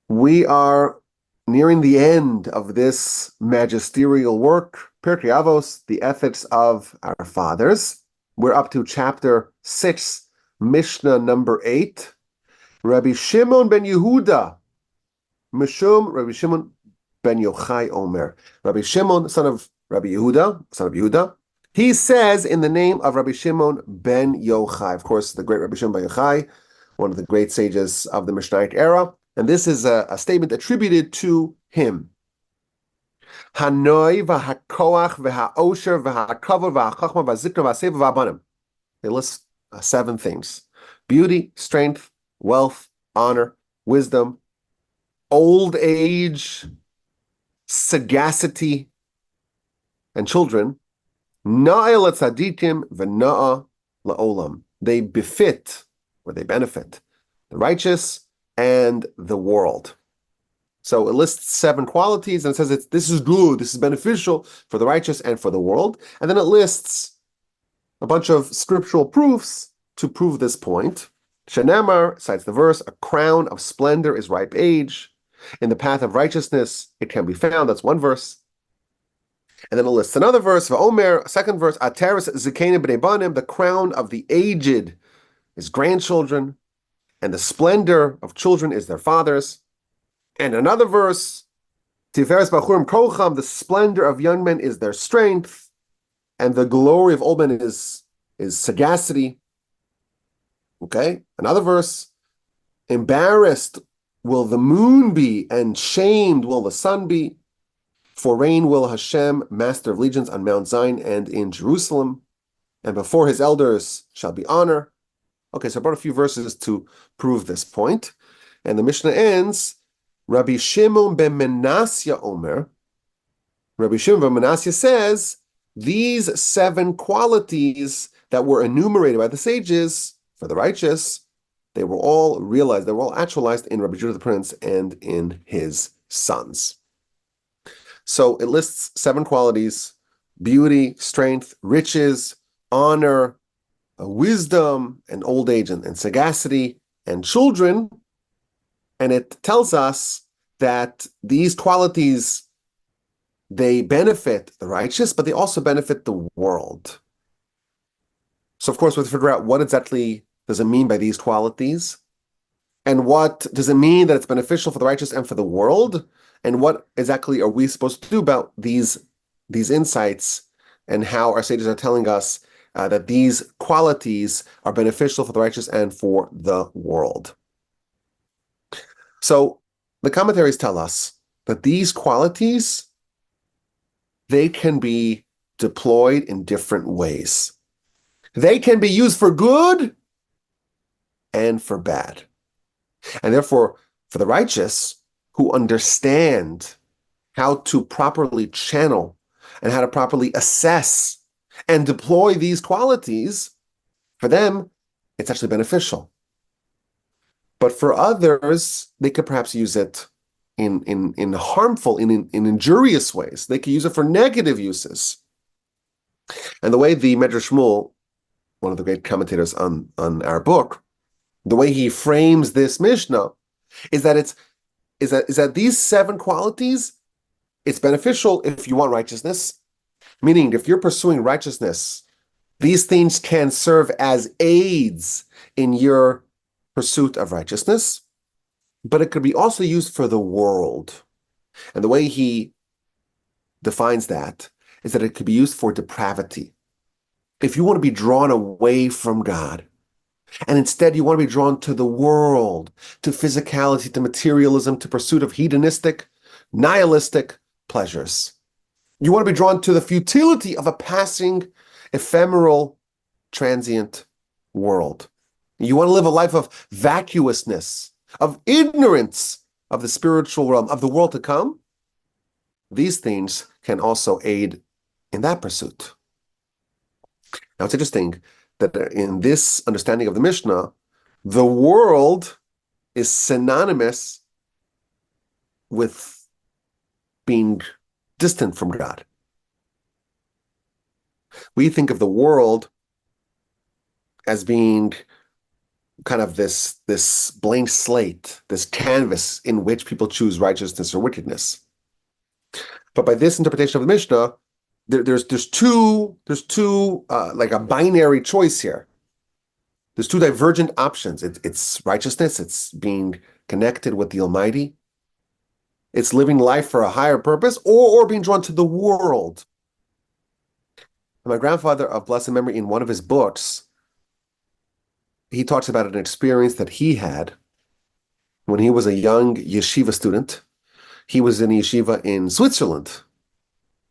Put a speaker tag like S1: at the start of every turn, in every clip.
S1: We are nearing the end of this magisterial work, Pirkei Avos, the ethics of our fathers. We're up to chapter 6, Mishnah number 8. Rabbi Shimon ben Yehuda, Mishum Rabbi Shimon ben Yochai Omer. Rabbi Shimon, son of Yehuda, he says in the name of Rabbi Shimon ben Yochai, of course, the great Rabbi Shimon ben Yochai, one of the great sages of the Mishnaic era. And this is a statement attributed to him. Hanoi v'hakoach v'haosher v'hakavod v'hachachma v'zikna v'aseva v'abanim. They list 7 things: beauty, strength, wealth, honor, wisdom, old age, sagacity, and children. Na'el tzadikim v'na'a la'olam. They befit, or they benefit, the righteous and the world. So it lists 7 qualities and it says this is good, this is beneficial for the righteous and for the world. And then it lists a bunch of scriptural proofs to prove this point. Shenamar cites the verse, a crown of splendor is ripe age. In the path of righteousness, it can be found. That's one verse. And then it lists another verse, V'omer, a second verse, Ateres zikenim b'nei banim, the crown of the aged is grandchildren, and the splendor of children is their fathers. And another verse, Tiferes bachurim kocham, the splendor of young men is their strength, and the glory of old men is sagacity. Okay, another verse, embarrassed will the moon be, and shamed will the sun be. For reign will Hashem, master of legions, on Mount Zion and in Jerusalem, and before his elders shall be honor. Okay, so I brought a few verses to prove this point. And the Mishnah ends, Rabbi Shimon ben Menasya Omer. Rabbi Shimon ben Menasya says, these 7 qualities that were enumerated by the sages for the righteous, they were all realized, they were all actualized in Rabbi Judah the Prince and in his sons. So it lists 7 qualities: beauty, strength, riches, honor, wisdom, and old age, and sagacity, and children. And it tells us that these qualities, they benefit the righteous, but they also benefit the world. So of course, we have to figure out what exactly does it mean by these qualities, and what does it mean that it's beneficial for the righteous and for the world, and what exactly are we supposed to do about these insights, and how our sages are telling us that these qualities are beneficial for the righteous and for the world. So the commentaries tell us that these qualities, they can be deployed in different ways. They can be used for good and for bad. And therefore, for the righteous who understand how to properly channel and how to properly assess and deploy these qualities, for them, it's actually beneficial. But for others, they could perhaps use it in harmful, in injurious ways. They could use it for negative uses. And the way the Medrash Shmuel, one of the great commentators on our book, the way he frames this Mishnah is that these 7 qualities, it's beneficial if you want righteousness. Meaning, if you're pursuing righteousness, these things can serve as aids in your pursuit of righteousness, but it could be also used for the world. And the way he defines that is that it could be used for depravity. If you want to be drawn away from God, and instead you want to be drawn to the world, to physicality, to materialism, to pursuit of hedonistic, nihilistic pleasures, you want to be drawn to the futility of a passing, ephemeral, transient world. You want to live a life of vacuousness, of ignorance of the spiritual realm, of the world to come. These things can also aid in that pursuit. Now, it's interesting that in this understanding of the Mishnah, the world is synonymous with being distant from God. We think of the world as being kind of this blank slate, this canvas in which people choose righteousness or wickedness. But by this interpretation of the Mishnah, there's two like a binary choice here. There's two divergent options. It's righteousness. It's being connected with the Almighty. It's living life for a higher purpose, or being drawn to the world. And my grandfather of blessed memory, in one of his books, he talks about an experience that he had when he was a young yeshiva student. He was in a yeshiva in Switzerland,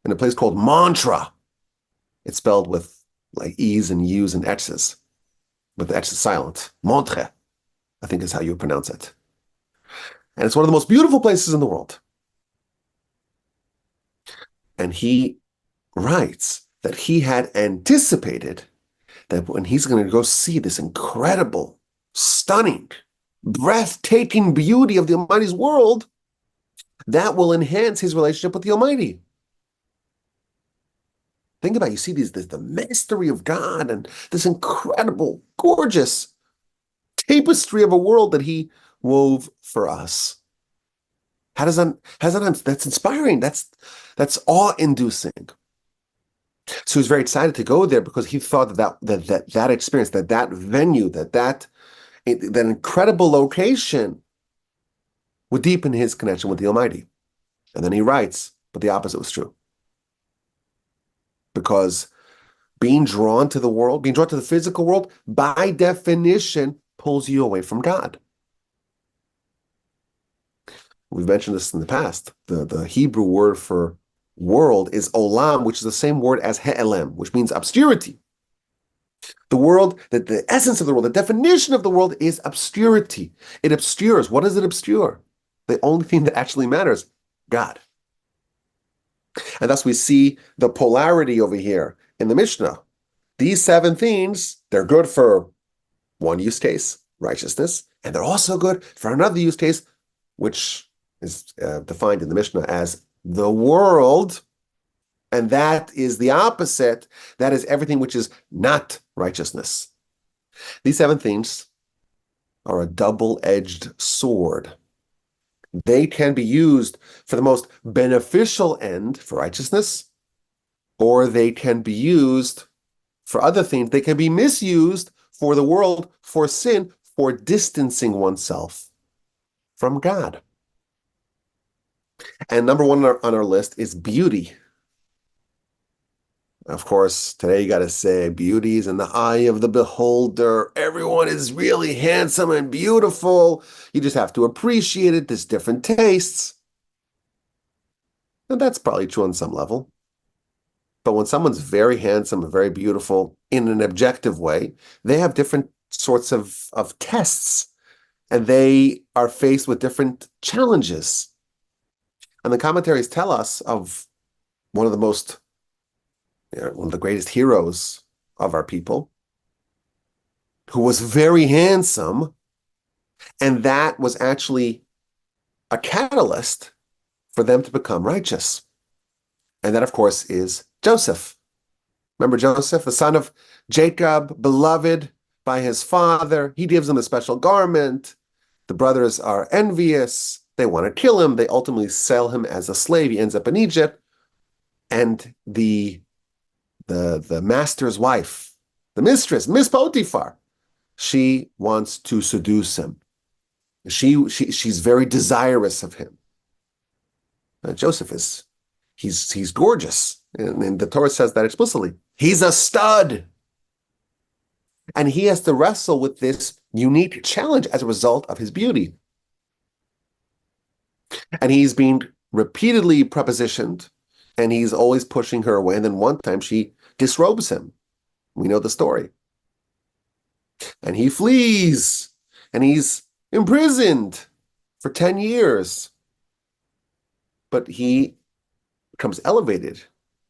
S1: in a place called Mantra. It's spelled with like E's and U's and X's, but the X is silent. Montre, I think is how you pronounce it. And it's one of the most beautiful places in the world. And he writes that he had anticipated that when he's going to go see this incredible, stunning, breathtaking beauty of the Almighty's world, that will enhance his relationship with the Almighty. Think about it. You see the mystery of God and this incredible, gorgeous tapestry of a world that he wove for us. That's inspiring. That's awe-inducing. So he was very excited to go there because he thought that experience, that venue, that incredible location would deepen his connection with the Almighty. And then he writes, but the opposite was true. Because being drawn to the world, being drawn to the physical world, by definition, pulls you away from God. We've mentioned this in the past. The Hebrew word for world is olam, which is the same word as he'elem, which means obscurity. The world, the essence of the world, the definition of the world is obscurity. It obscures. What does it obscure? The only thing that actually matters, God. And thus we see the polarity over here in the Mishnah. These 7 things, they're good for one use case, righteousness, and they're also good for another use case, which is defined in the Mishnah as the world, and that is the opposite. That is everything which is not righteousness. These 7 things are a double-edged sword. They can be used for the most beneficial end, for righteousness, or they can be used for other things. They can be misused for the world, for sin, for distancing oneself from God. And number 1 on our list is beauty. Of course, today you got to say beauty is in the eye of the beholder. Everyone is really handsome and beautiful. You just have to appreciate it. There's different tastes. And that's probably true on some level. But when someone's very handsome and very beautiful in an objective way, they have different sorts of tests. And they are faced with different challenges. And the commentaries tell us of one of the greatest heroes of our people, who was very handsome, and that was actually a catalyst for them to become righteous. And that, of course, is Joseph. Remember Joseph, the son of Jacob, beloved by his father. He gives him a special garment. The brothers are envious. They want to kill him. They ultimately sell him as a slave. He ends up in Egypt. And the master's wife, the mistress, Miss Potiphar, she wants to seduce him. She's very desirous of him. Joseph he's gorgeous. And the Torah says that explicitly. He's a stud. And he has to wrestle with this unique challenge as a result of his beauty. And he's being repeatedly prepositioned, and he's always pushing her away. And then one time she disrobes him. We know the story. And he flees, and he's imprisoned for 10 years. But he becomes elevated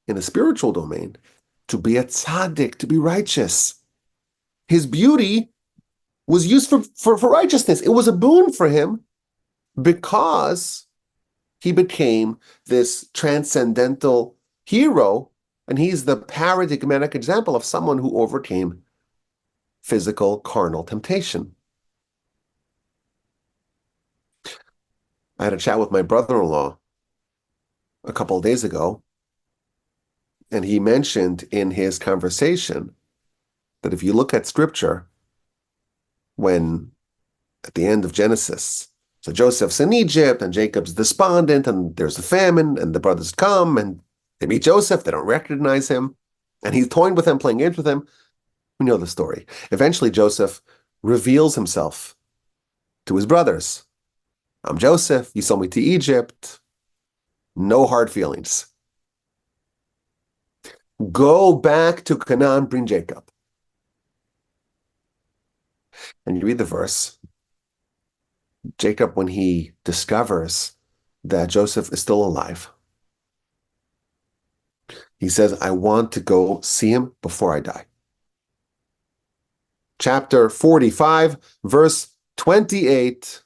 S1: in the spiritual domain to be a tzaddik, to be righteous. His beauty was used for righteousness. It was a boon for him because he became this transcendental hero, and he's the paradigmatic example of someone who overcame physical, carnal temptation. I had a chat with my brother-in-law a couple of days ago, and he mentioned in his conversation that if you look at scripture, when at the end of Genesis, so Joseph's in Egypt and Jacob's despondent and there's a famine and the brothers come and they meet Joseph, they don't recognize him, and he's toying with them, playing games with him. We know the story. Eventually, Joseph reveals himself to his brothers. I'm Joseph, you sold me to Egypt. No hard feelings. Go back to Canaan, bring Jacob. And you read the verse. Jacob, when he discovers that Joseph is still alive, he says, I want to go see him before I die. Chapter 45, verse 28.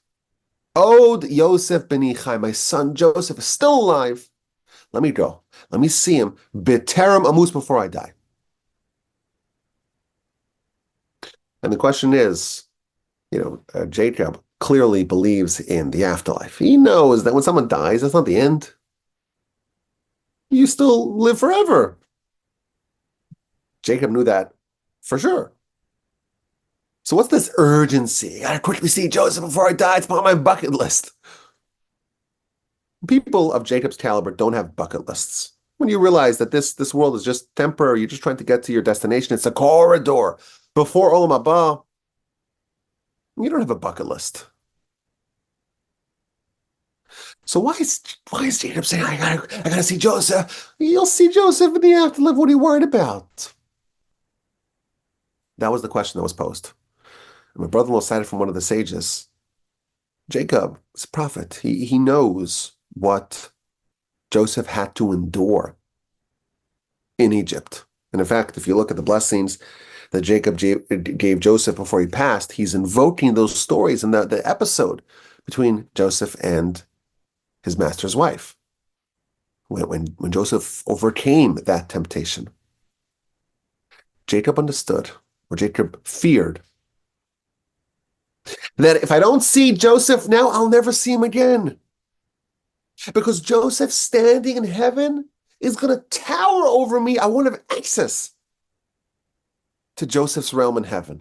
S1: Od Yosef ben Ichai, my son Joseph is still alive. Let me go. Let me see him. B'terem amus, before I die. And the question is, Jacob clearly believes in the afterlife. He knows that when someone dies, that's not the end. You still live forever. Jacob knew that for sure. So what's this urgency? I gotta quickly see Joseph before I die. It's on my bucket list. People of Jacob's caliber don't have bucket lists. When you realize that this world is just temporary, you're just trying to get to your destination. It's a corridor before Olam Haba. You don't have a bucket list. So why is Jacob saying, I gotta see Joseph? You'll see Joseph in the afterlife. What are you worried about? That was the question that was posed. And my brother-in-law cited from one of the sages. Jacob is a prophet. He knows what Joseph had to endure in Egypt. And in fact, if you look at the blessings that Jacob gave Joseph before he passed, he's invoking those stories in the episode between Joseph and his master's wife, when Joseph overcame that temptation. Jacob understood, or Jacob feared, that if I don't see Joseph now, I'll never see him again. Because Joseph standing in heaven is going to tower over me. I won't have access to Joseph's realm in heaven.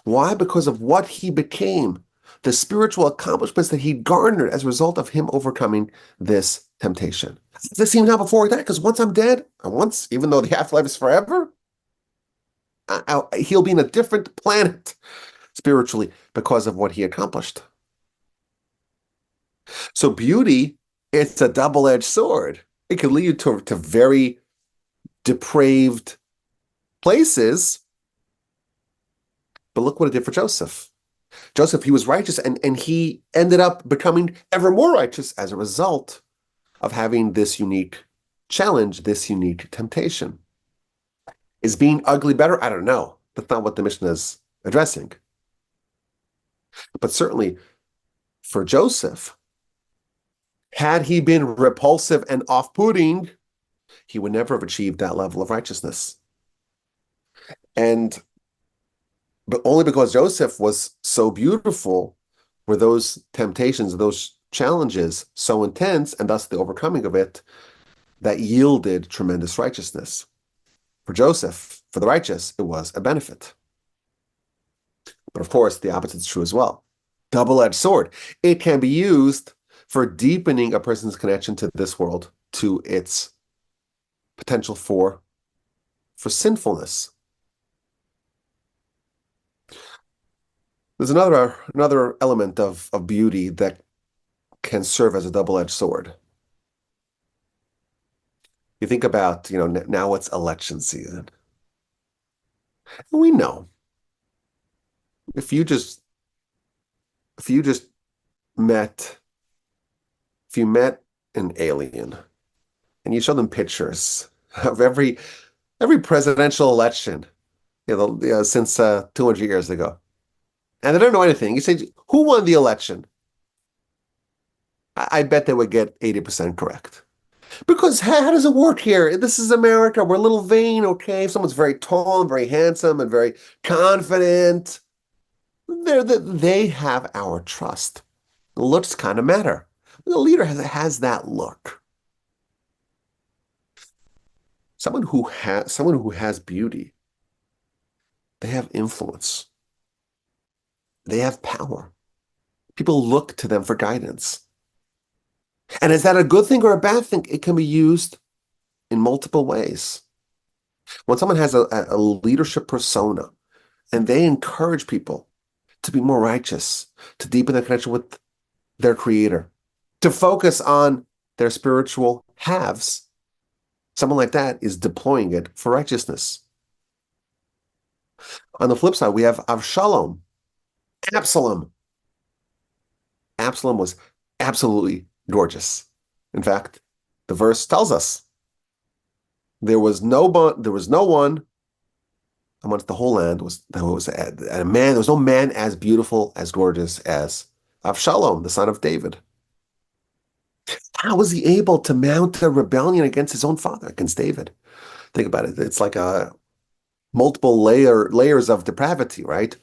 S1: Why? Because of what he became, the spiritual accomplishments that he garnered as a result of him overcoming this temptation. This seems now before he died, because once I'm dead, even though the afterlife is forever, he'll be in a different planet spiritually because of what he accomplished. So beauty, it's a double-edged sword. It can lead you to very depraved places. But look what it did for Joseph. Joseph, he was righteous, and he ended up becoming ever more righteous as a result of having this unique challenge, this unique temptation. Is being ugly better? I don't know. That's not what the Mishnah is addressing. But certainly for Joseph, had he been repulsive and off-putting, he would never have achieved that level of righteousness. But only because Joseph was so beautiful were those temptations, those challenges so intense, and thus the overcoming of it, that yielded tremendous righteousness. For Joseph, for the righteous, it was a benefit. But of course, the opposite is true as well. Double-edged sword. It can be used for deepening a person's connection to this world, to its potential for sinfulness. There's another element of beauty that can serve as a double-edged sword. You think about, now it's election season. And we know if you met an alien and you show them pictures of every presidential election, since 200 years ago, and they don't know anything, you say, who won the election? I bet they would get 80% correct. Because how does it work here? This is America. We're a little vain, okay? If someone's very tall and very handsome and very confident, they have our trust. The looks kind of matter. The leader has that look. Someone who has beauty, they have influence. They have power. People look to them for guidance. And is that a good thing or a bad thing? It can be used in multiple ways. When someone has a leadership persona and they encourage people to be more righteous, to deepen their connection with their creator, to focus on their spiritual halves, someone like that is deploying it for righteousness. On the flip side, we have Avshalom, Absalom. Absalom was absolutely gorgeous. In fact, the verse tells us there was no one amongst the whole land there was no man as beautiful, as gorgeous as Avshalom, the son of David. How was he able to mount a rebellion against his own father, against David? Think about it. It's like a multiple layers of depravity, right?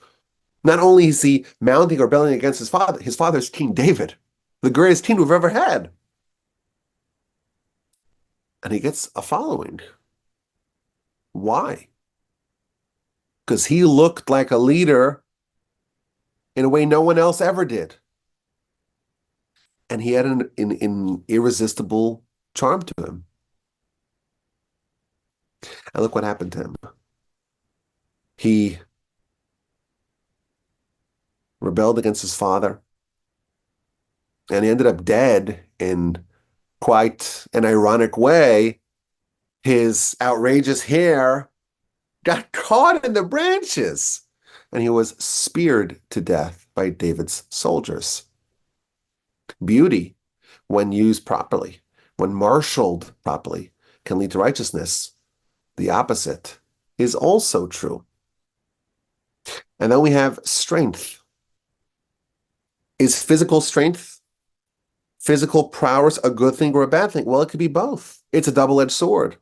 S1: Not only is he mounting a rebellion against his father's King David, the greatest king we've ever had. And he gets a following. Why? Because he looked like a leader in a way no one else ever did. And he had an irresistible charm to him. And look what happened to him. He rebelled against his father, and he ended up dead in quite an ironic way. His outrageous hair got caught in the branches, and he was speared to death by David's soldiers. Beauty, when used properly, when marshaled properly, can lead to righteousness. The opposite is also true. And then we have strength. Is physical strength, physical prowess, a good thing or a bad thing? Well, it could be both. It's a double-edged sword.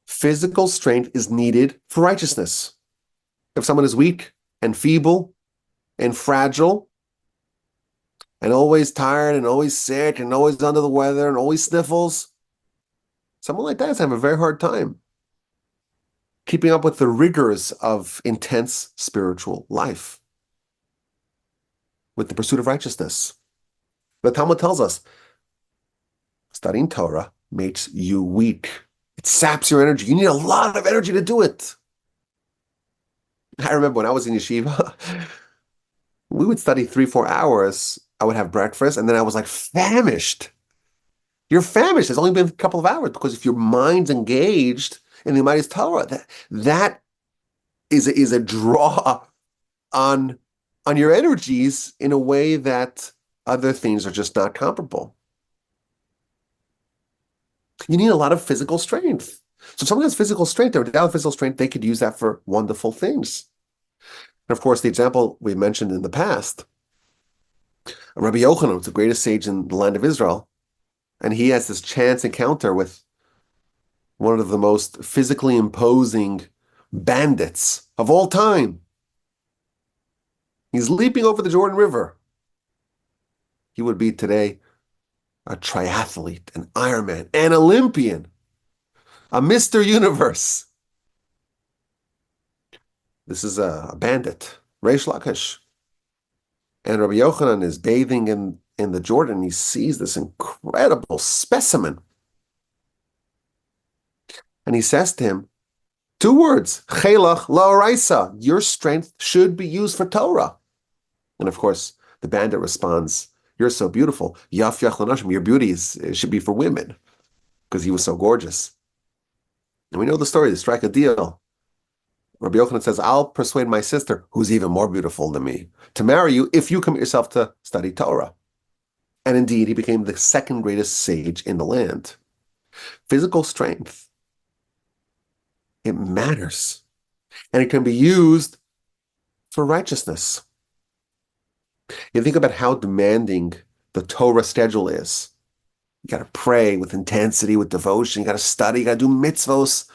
S1: Physical strength is needed for righteousness. If someone is weak and feeble and fragile and always tired and always sick and always under the weather and always sniffles, someone like that is having a very hard time keeping up with the rigors of intense spiritual life, with the pursuit of righteousness. The Talmud tells us studying Torah makes you weak. It saps your energy. You need a lot of energy to do it. I remember when I was in yeshiva, we would study 3-4 hours. I would have breakfast, and then I was like famished. You're famished. It's only been a couple of hours, because if your mind's engaged in the Almighty's Torah, that is a draw on your energies in a way that other things are just not comparable. You need a lot of physical strength. So if someone has physical strength, or without physical strength, they could use that for wonderful things. And of course, the example we mentioned in the past, Rabbi Yochanan was the greatest sage in the land of Israel, and he has this chance encounter with one of the most physically imposing bandits of all time. He's leaping over the Jordan River. He would be today a triathlete, an Ironman, an Olympian, a Mr. Universe. This is a bandit, Reish Lakish. And Rabbi Yochanan is bathing in the Jordan. He sees this incredible specimen. And he says to him 2 words, Chelach la'oraisa, your strength should be used for Torah. And of course, the bandit responds, you're so beautiful. Yaf yach l'nashim, your beauty should be for women, because he was so gorgeous. And we know the story, they strike a deal. Rabbi Yochanan says, I'll persuade my sister, who's even more beautiful than me, to marry you if you commit yourself to study Torah. And indeed, he became the second greatest sage in the land. Physical strength, it matters. And it can be used for righteousness. You think about how demanding the Torah schedule is. You got to pray with intensity, with devotion. You got to study. You got to do mitzvos.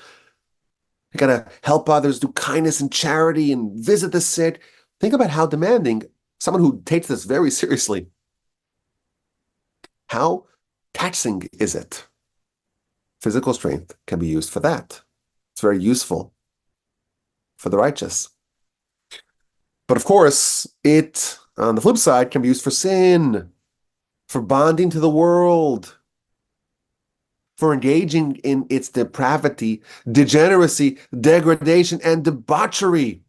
S1: You got to help others, do kindness and charity, and visit the sick. Think about how demanding someone who takes this very seriously, how taxing is it? Physical strength can be used for that. It's very useful for the righteous. But of course, it, on the flip side, can be used for sin, for bonding to the world, for engaging in its depravity, degeneracy, degradation, and debauchery.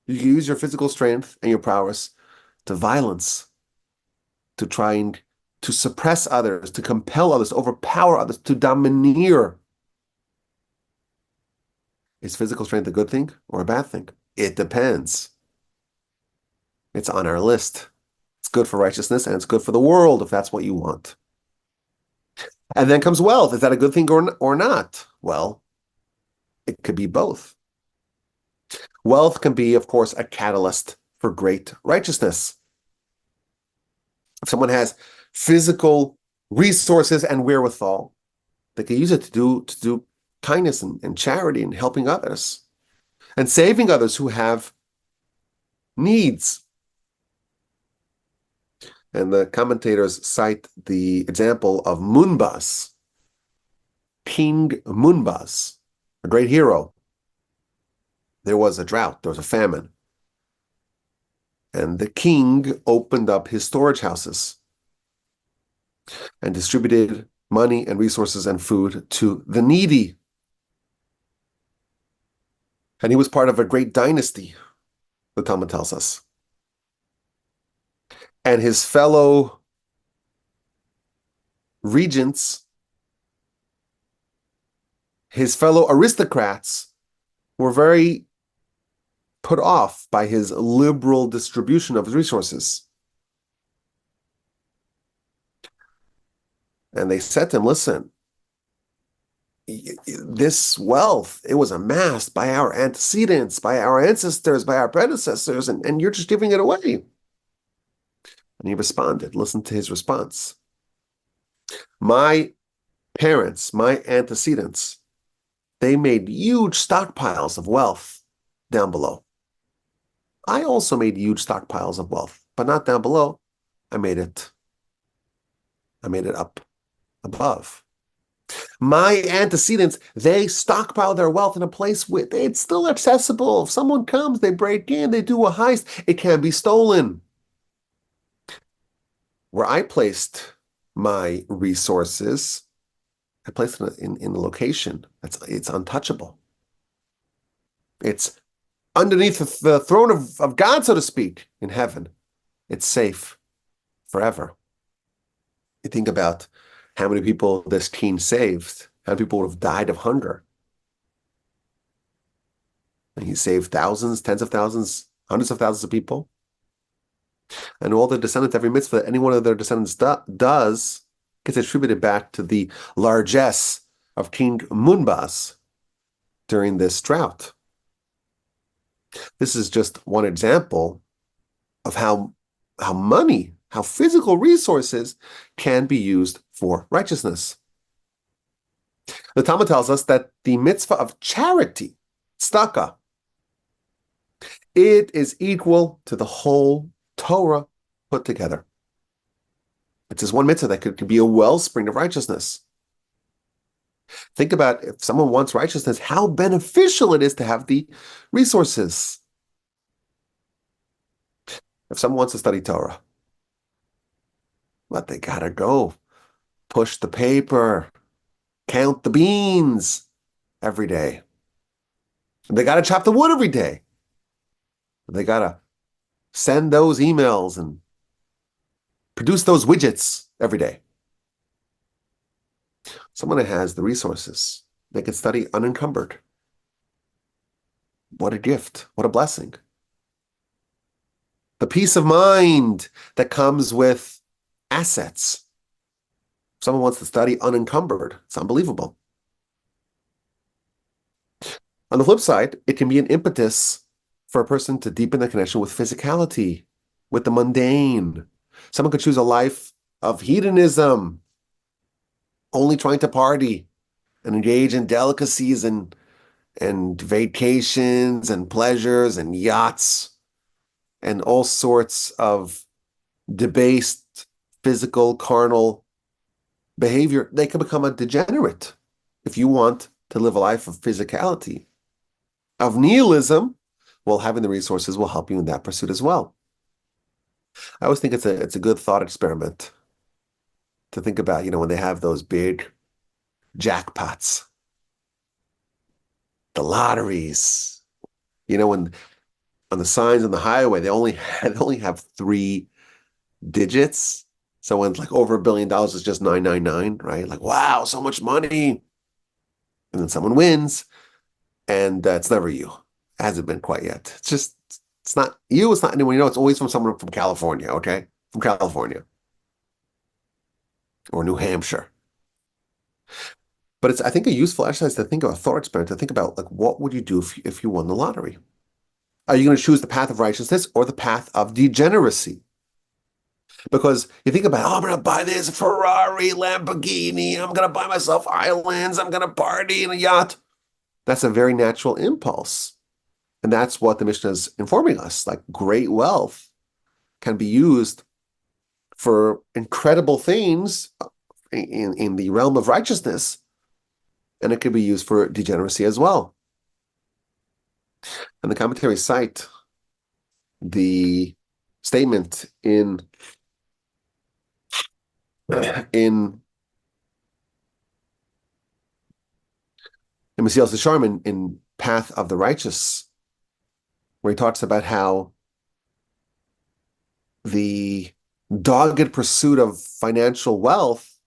S1: You can use your physical strength and your prowess to violence, to trying to suppress others, to compel others, to overpower others, to domineer. Is physical strength a good thing or a bad thing? It depends. It's on our list. It's good for righteousness and it's good for the world if that's what you want. And then comes wealth. Is that a good thing or not? Well, it could be both. Wealth can be, of course, a catalyst for great righteousness. If someone has physical resources and wherewithal, they can use it to do kindness and charity and helping others and saving others who have needs. And the commentators cite the example of Munbas, King Munbas, a great hero. There was a drought, there was a famine. And the king opened up his storage houses and distributed money and resources and food to the needy. And he was part of a great dynasty, the Talmud tells us. And his fellow regents, his fellow aristocrats were very put off by his liberal distribution of his resources. And they said to him, listen, this wealth, it was amassed by our antecedents, by our ancestors, by our predecessors, and you're just giving it away. And he responded, listen to his response. My parents, my antecedents, they made huge stockpiles of wealth down below. I also made huge stockpiles of wealth, but not down below. I made it up above. My antecedents, they stockpile their wealth in a place where it's still accessible. If someone comes, they break in, they do a heist, it can be stolen. Where I placed my resources, I placed it in a location it's untouchable. It's underneath the throne of God, so to speak, in heaven. It's safe forever. You think about how many people this king saved, how many people would have died of hunger. And he saved thousands, tens of thousands, hundreds of thousands of people. And all the descendants, every mitzvah that any one of their descendants does gets attributed back to the largesse of King Munbas during this drought. This is just one example of how money, how physical resources can be used for righteousness. The Talmud tells us that the mitzvah of charity, tzedakah, it is equal to the whole Torah put together. It's just one mitzvah that could be a wellspring of righteousness. Think about if someone wants righteousness, how beneficial it is to have the resources. If someone wants to study Torah, but they gotta go push the paper, count the beans every day. They gotta chop the wood every day. They gotta send those emails and produce those widgets every day. Someone that has the resources, they can study unencumbered. What a gift, what a blessing. The peace of mind that comes with assets. If someone wants to study unencumbered, it's unbelievable. On the flip side, it can be an impetus for a person to deepen their connection with physicality, with the mundane. Someone could choose a life of hedonism, only trying to party and engage in delicacies and and vacations and pleasures and yachts and all sorts of debased physical, carnal behavior, they can become a degenerate if you want to live a life of physicality, of nihilism. Well, having the resources will help you in that pursuit as well. I always think it's a good thought experiment to think about, when they have those big jackpots, the lotteries, when on the signs on the highway, they only have 3 digits. So when it's like over $1 billion, it's just 999, right? Like, wow, so much money. And then someone wins, and it's never you. It hasn't been quite yet. It's not you. It's not anyone. It's always from someone from California, okay? From California or New Hampshire. But it's, I think, a useful exercise to think about, a thought experiment, to think about, like, what would you do if you won the lottery? Are you going to choose the path of righteousness or the path of degeneracy? Because you think about, oh, I'm going to buy this Ferrari, Lamborghini, I'm going to buy myself islands, I'm going to party in a yacht. That's a very natural impulse. And that's what the Mishnah is informing us. Like, great wealth can be used for incredible things in the realm of righteousness, and it could be used for degeneracy as well. And the commentaries cite the statement in Mesilas Yesharim in Path of the Righteous, where he talks about how the dogged pursuit of financial wealth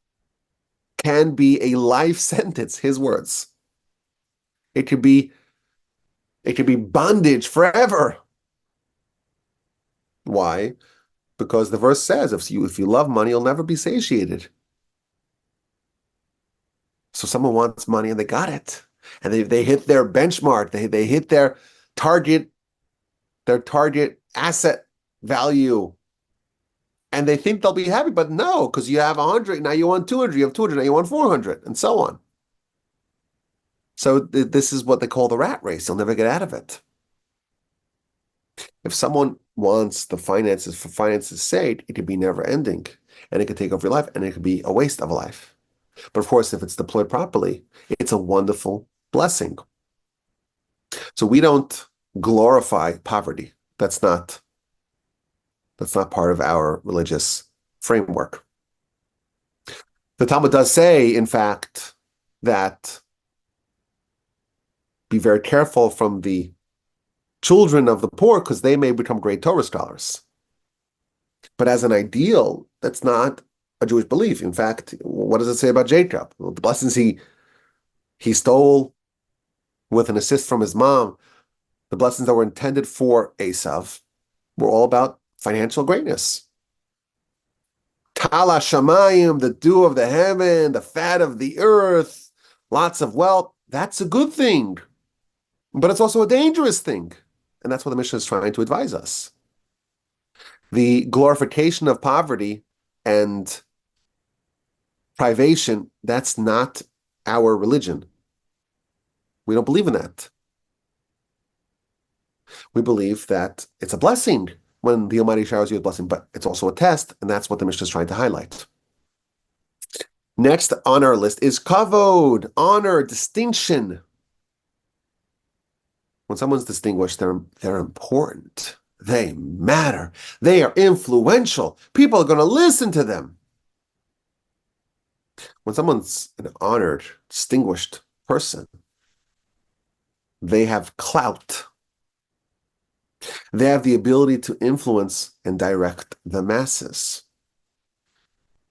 S1: can be a life sentence. His words. It could be bondage forever. Why? Because the verse says, if you love money, you'll never be satiated. So someone wants money and they got it. And they hit their benchmark. They hit their target asset value. And they think they'll be happy, but no, because you have 100, now you want 200, you have 200, now you want 400, and so on. So this is what they call the rat race. They'll never get out of it. If someone wants the finances for finances' sake, it could be never ending, and it could take over your life, and it could be a waste of a life. But of course, if it's deployed properly, it's a wonderful blessing. So we don't glorify poverty. That's not part of our religious framework. The Talmud does say, in fact, that be very careful from the children of the poor, because they may become great Torah scholars. But as an ideal, that's not a Jewish belief. In fact, what does it say about Jacob? Well, the blessings he stole with an assist from his mom, the blessings that were intended for Esav, were all about financial greatness. Tala shamayim, the dew of the heaven, the fat of the earth, lots of wealth, that's a good thing. But it's also a dangerous thing. And that's what the Mishnah is trying to advise us. The glorification of poverty and privation, that's not our religion. We don't believe in that. We believe that it's a blessing when the Almighty showers you with blessing, but it's also a test, and that's what the Mishnah is trying to highlight. Next on our list is kavod, honor, distinction. When someone's distinguished, they're important. They matter. They are influential. People are going to listen to them. When someone's an honored, distinguished person, they have clout. They have the ability to influence and direct the masses.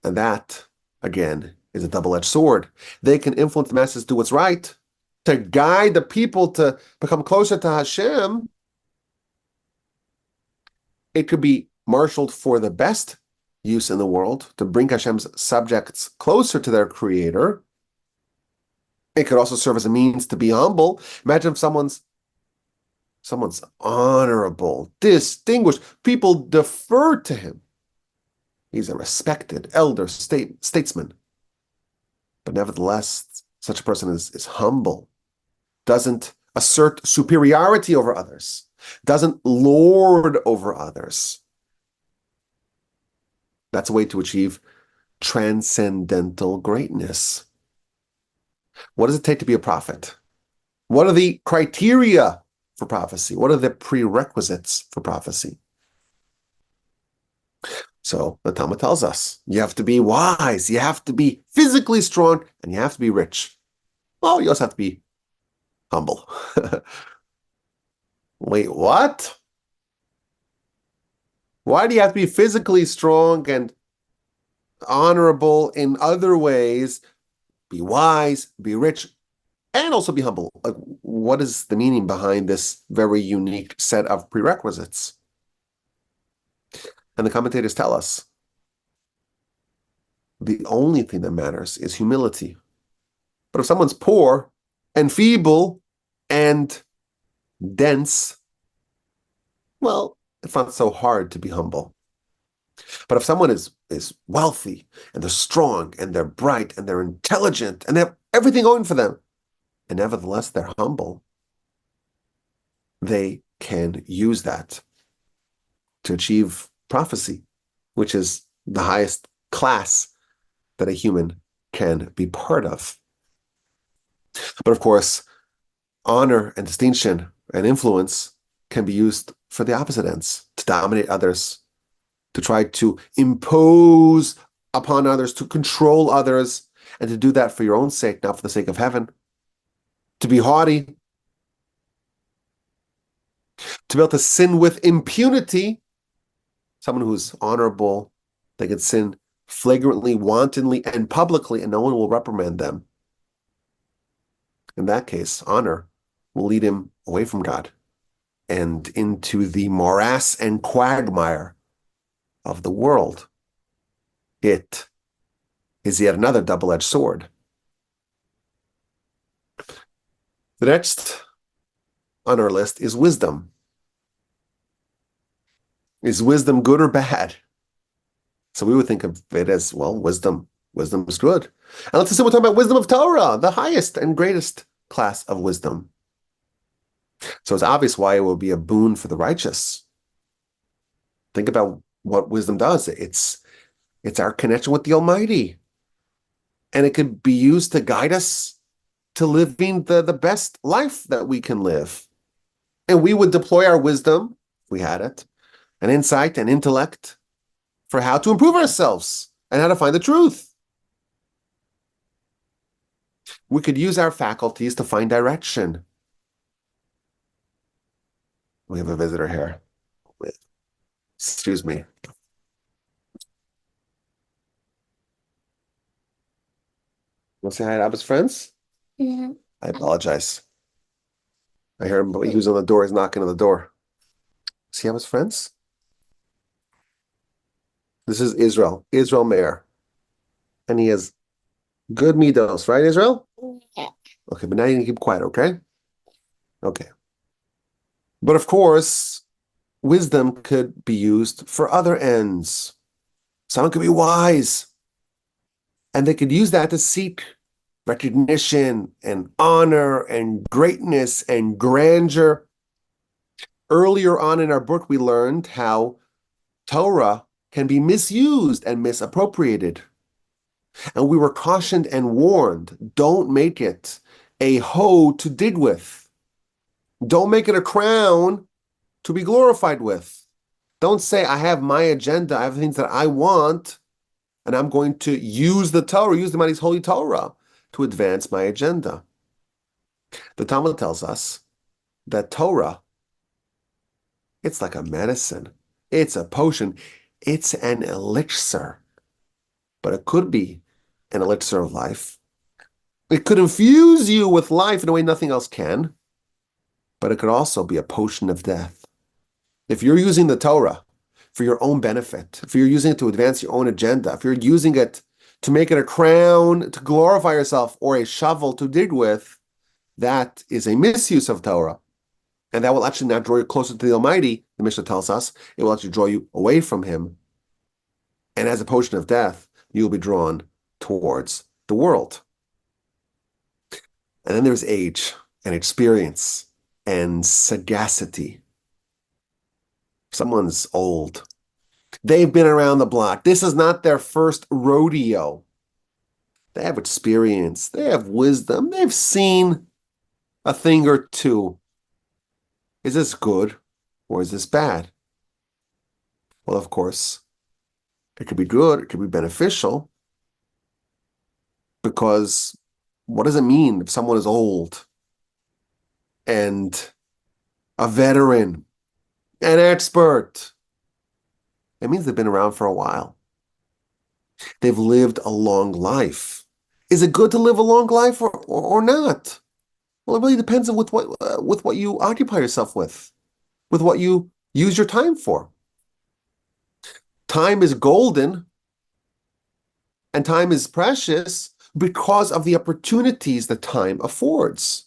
S1: And that, again, is a double-edged sword. They can influence the masses to do what's right, to guide the people to become closer to Hashem. It could be marshaled for the best use in the world, to bring Hashem's subjects closer to their Creator. It could also serve as a means to be humble. Imagine if someone's honorable, distinguished, people defer to him. He's a respected elder statesman. But nevertheless, such a person is humble, doesn't assert superiority over others, doesn't lord over others. That's a way to achieve transcendental greatness. What does it take to be a prophet? What are the criteria for prophecy? What are the prerequisites for prophecy? So the Talmud tells us, you have to be wise, you have to be physically strong, and you have to be rich. Well, you also have to be humble. Wait, what? Why do you have to be physically strong and honorable in other ways, be wise, be rich, and also be humble? Like, what is the meaning behind this very unique set of prerequisites? And the commentators tell us the only thing that matters is humility. But if someone's poor and feeble and dense, well, it's not so hard to be humble. But if someone is wealthy and they're strong and they're bright and they're intelligent and they have everything going for them, and nevertheless they're humble, they can use that to achieve prophecy, which is the highest class that a human can be part of. But of course, honor and distinction and influence can be used for the opposite ends, to dominate others, to try to impose upon others, to control others, and to do that for your own sake, not for the sake of heaven. To be haughty, to be able to sin with impunity. Someone who's honorable, they can sin flagrantly, wantonly, and publicly, and no one will reprimand them. In that case, honor will lead him away from God and into the morass and quagmire of the world. It is yet another double-edged sword. The next on our list is wisdom. Is wisdom good or bad? So we would think of it as, well, wisdom. Wisdom is good. And let's assume we're talking about wisdom of Torah, the highest and greatest class of wisdom. So it's obvious why it will be a boon for the righteous. Think about what wisdom does. It's our connection with the Almighty. And it could be used to guide us to living the best life that we can live. And we would deploy our wisdom, if we had it, and insight and intellect for how to improve ourselves and how to find the truth. We could use our faculties to find direction. We have a visitor here. Excuse me. Want to say hi to Abba's friends?
S2: Yeah.
S1: I apologize. I heard him, but he was on the door. He's knocking on the door. Does he have his friends? This is Israel Mayer. And he has good midos, right, Israel?
S2: Yeah.
S1: Okay, but now you can keep quiet, okay? Okay. But of course, wisdom could be used for other ends. Someone could be wise, and they could use that to seek recognition and honor and greatness and grandeur. Earlier on in our book, we learned how Torah can be misused and misappropriated. And we were cautioned and warned, don't make it a hoe to dig with. Don't make it a crown to be glorified with. Don't say, I have my agenda, I have things that I want, and I'm going to use the Torah, use the Almighty's holy Torah to advance my agenda. The Talmud tells us that Torah, it's like a medicine. It's a potion. It's an elixir. But it could be an elixir of life. It could infuse you with life in a way nothing else can. But it could also be a potion of death. If you're using the Torah for your own benefit, if you're using it to advance your own agenda, if you're using it to make it a crown to glorify yourself or a shovel to dig with, that is a misuse of Torah. And that will actually not draw you closer to the Almighty, the Mishnah tells us. It will actually draw you away from Him. And as a potion of death, you will be drawn towards the world. And then there's age and experience and sagacity. Someone's old. They've been around the block. This is not their first rodeo. They have experience. They have wisdom. They've seen a thing or two. Is this good or is this bad? Well, of course, it could be good. It could be beneficial. Because what does it mean if someone is old and a veteran, an expert? It means they've been around for a while. They've lived a long life. Is it good to live a long life or not? Well, it really depends on with what you occupy yourself with what you use your time for. Time is golden and time is precious because of the opportunities that time affords.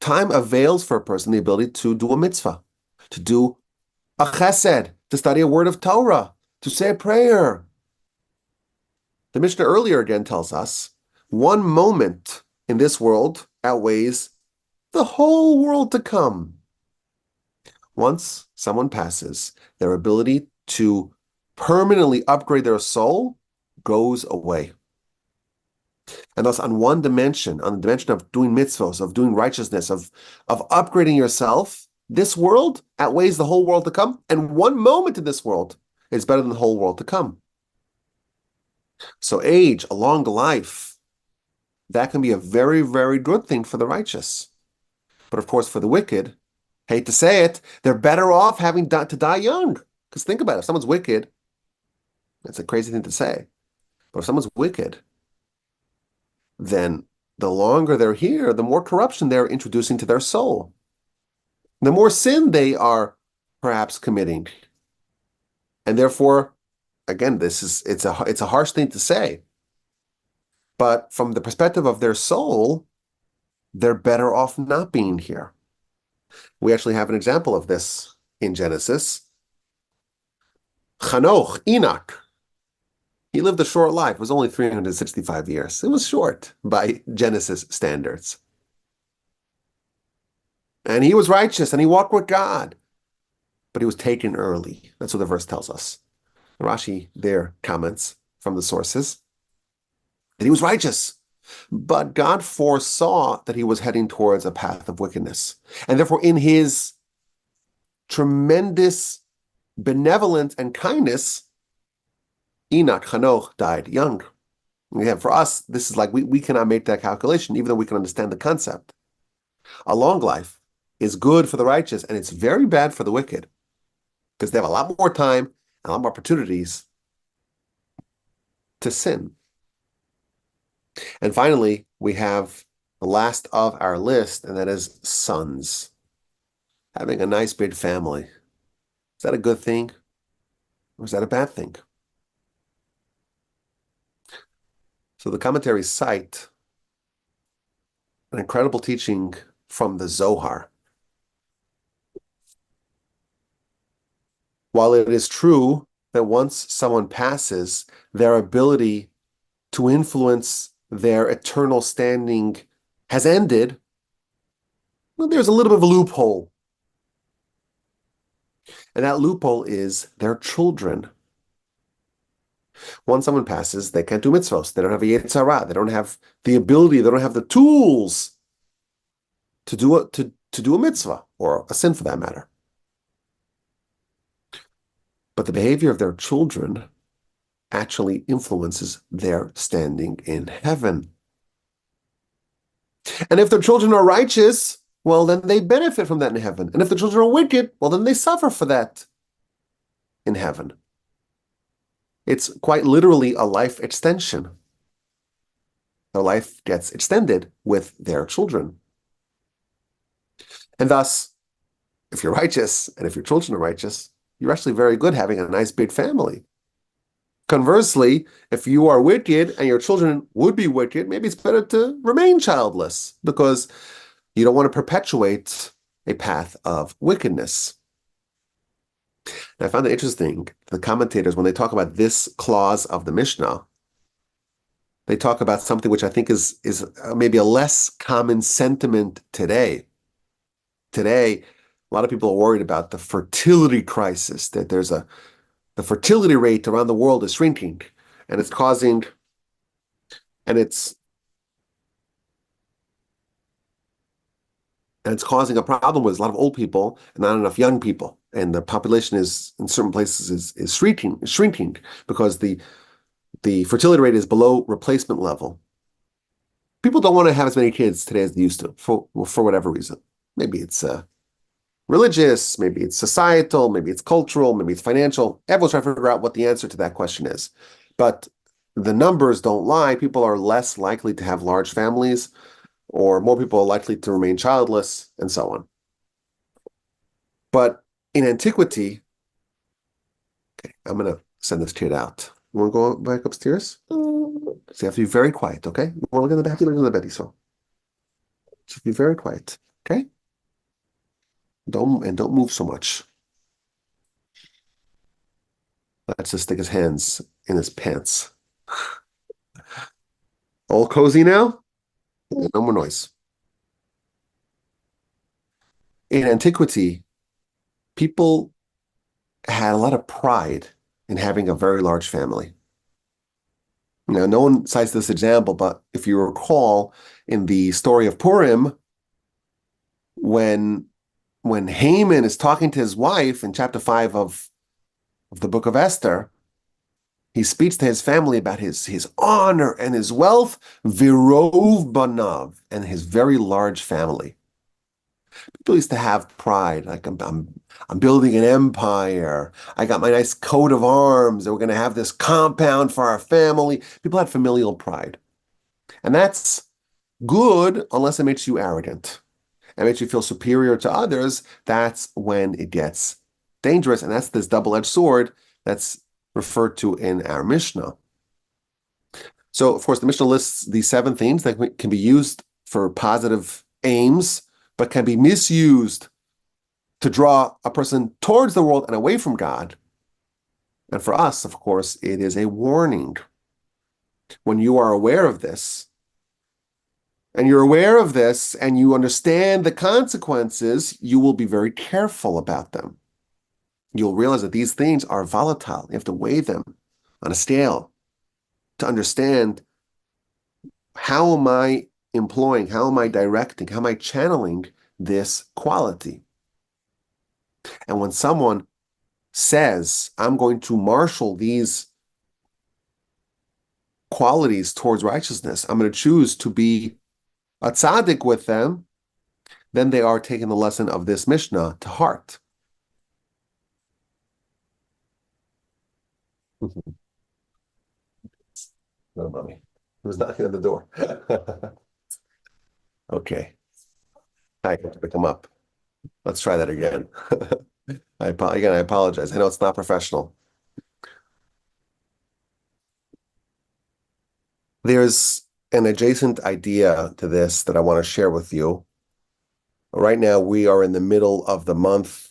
S1: Time avails for a person the ability to do a mitzvah, to do a chesed, to study a word of Torah, to say a prayer. The Mishnah earlier again tells us, one moment in this world outweighs the whole world to come. Once someone passes, their ability to permanently upgrade their soul goes away. And thus on one dimension, on the dimension of doing mitzvahs, of doing righteousness, of upgrading yourself, this world outweighs the whole world to come. And one moment in this world is better than the whole world to come. So age, a long life, that can be a very, very good thing for the righteous. But of course, for the wicked, hate to say it, they're better off having to die young. Because think about it, if someone's wicked, that's a crazy thing to say. But if someone's wicked, then the longer they're here, the more corruption they're introducing to their soul. The more sin they are perhaps committing. And therefore, again, it's a harsh thing to say. But from the perspective of their soul, they're better off not being here. We actually have an example of this in Genesis. Hanoch, Enoch, he lived a short life. It was only 365 years. It was short by Genesis standards. And he was righteous and he walked with God. But he was taken early. That's what the verse tells us. Rashi there comments from the sources that he was righteous. But God foresaw that he was heading towards a path of wickedness. And therefore, in his tremendous benevolence and kindness, Enoch, Hanoch, died young. And for us, this is like we cannot make that calculation, even though we can understand the concept. A long life is good for the righteous, and it's very bad for the wicked, because they have a lot more time and a lot more opportunities to sin. And finally, we have the last of our list, and that is sons. Having a nice big family. Is that a good thing? Or is that a bad thing? So the commentaries cite an incredible teaching from the Zohar. While it is true that once someone passes, their ability to influence their eternal standing has ended, well, there's a little bit of a loophole. And that loophole is their children. Once someone passes, they can't do mitzvos. They don't have a yetzer hara. They don't have the ability, they don't have the tools to do a mitzvah, or a sin for that matter. But the behavior of their children actually influences their standing in heaven. And if their children are righteous, well, then they benefit from that in heaven. And if the children are wicked, well, then they suffer for that in heaven. It's quite literally a life extension. Their life gets extended with their children. And thus, if you're righteous and if your children are righteous, you're actually very good having a nice big family. Conversely, if you are wicked and your children would be wicked, maybe it's better to remain childless because you don't want to perpetuate a path of wickedness. And I found it interesting, the commentators, when they talk about this clause of the Mishnah, they talk about something which I think is maybe a less common sentiment today. Today, a lot of people are worried about the fertility crisis, that the fertility rate around the world is shrinking, and it's causing, and it's causing a problem with a lot of old people and not enough young people. And the population is in certain places is shrinking because the fertility rate is below replacement level. People don't want to have as many kids today as they used to for whatever reason. Maybe it's religious, maybe it's societal, maybe it's cultural, maybe it's financial. Everyone's trying to figure out what the answer to that question is. But the numbers don't lie. People are less likely to have large families, or more people are likely to remain childless, and so on. But in antiquity, okay, I'm going to send this kid out. You want to go back upstairs? So you have to be very quiet, okay? You want to look in the back? You look in the bed, so. Just be very quiet, okay? Don't move so much. Let's just stick his hands in his pants. All cozy now? No more noise. In antiquity, people had a lot of pride in having a very large family. Now, no one cites this example, but if you recall in the story of Purim, when Haman is talking to his wife in chapter 5 of the book of Esther, he speaks to his family about his honor and his wealth, virov banav, and his very large family. People used to have pride, like I'm building an empire. I got my nice coat of arms, and we're going to have this compound for our family. People had familial pride, and that's good unless it makes you arrogant and makes you feel superior to others. That's when it gets dangerous, and that's this double-edged sword that's referred to in our Mishnah. So, of course, the Mishnah lists these 7 things that can be used for positive aims, but can be misused to draw a person towards the world and away from God. And for us, of course, it is a warning. When you are aware of this, and you're aware of this, and you understand the consequences, you will be very careful about them. You'll realize that these things are volatile. You have to weigh them on a scale to understand, how am I employing, how am I directing, how am I channeling this quality? And when someone says, I'm going to marshal these qualities towards righteousness, I'm going to choose to be a tzaddik with them, then they are taking the lesson of this Mishnah to heart. No, mommy. Who's knocking on the door? Okay. I have to pick him up. Let's try that again. I apologize. I know it's not professional. There's an adjacent idea to this that I want to share with you. Right now, we are in the middle of the month